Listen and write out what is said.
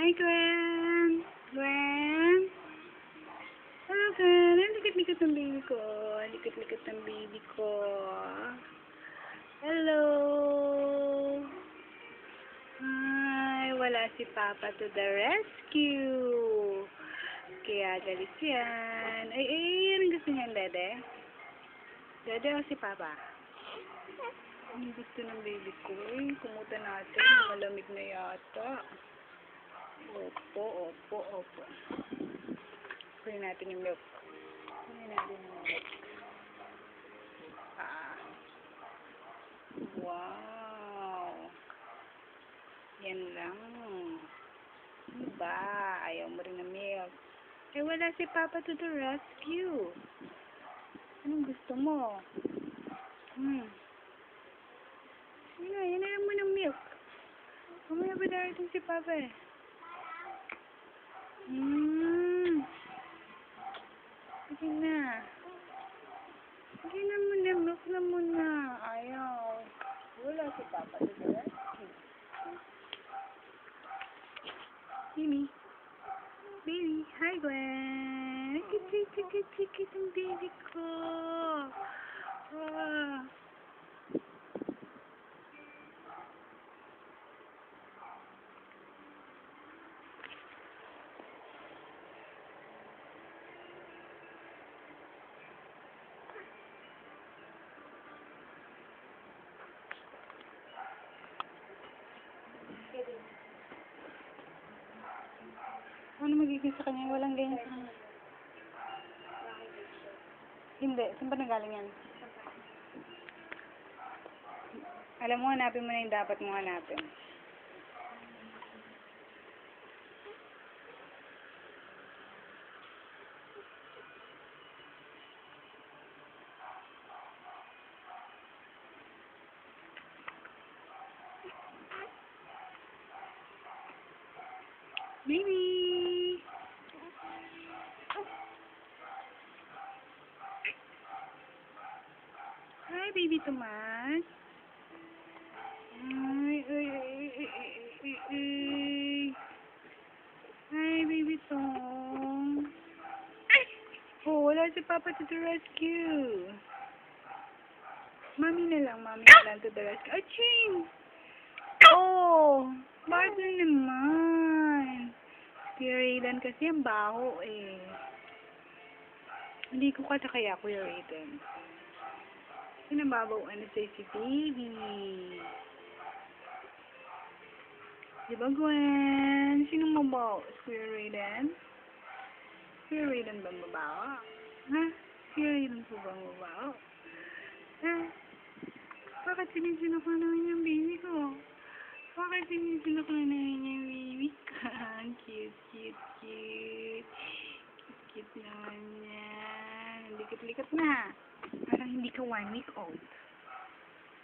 Hi, Gwen! Gwen! Hello, Gwen! Ang likit-likit ng baby ko. Ang likit-likit ng baby ko. Hello! Ay, wala si Papa to the rescue. Kaya galit yan. Ay, anong gusto niyan, Dede? Dede o si Papa? Ang gusto ng baby ko. Ay, kumuta natin. Malamig na yata. Opo. Kunin natin yung milk. Wow. Yan lang. Ano ba? Ayaw mo rin ng milk. Eh, wala si Papa to the rescue. Anong gusto mo? Yan na mo ng milk. Mamaya ba darating si Papa eh? Sige na. Sige na muna. Milk na muna. Ayaw. Wala si Papa to the rescue. Baby. Hi, Gwen. Kit ang baby ko. Ano magiging sa kanya? Walang ganyan sa kanya. Hindi. Saan ba nagaling yan? Alam mo, hanapin mo na yung dapat mong hanapin. Baby! Hi, baby Tomas. Ay. Hi, baby Tom. Oh, wala si Papa to the rescue. Mami na lang to the rescue. Aching! Oh! Bakit na naman? Kuya Raylan kasi ang baho eh. Hindi ko kaya Kuya Raylan. Sinababaw na si baby. Diba, Gwen? Sinong mabaw? Kuya Raylan? Kuya Raylan ba mabawa? Ha? Kuya Raylan po ba mabawa? Ha? Bakit sinisinok na naman yung baby ko? Bakit sinisinok na naman yung baby ko? Cute naman yan. Likot-likot na. Parang hindi ka 1 week old.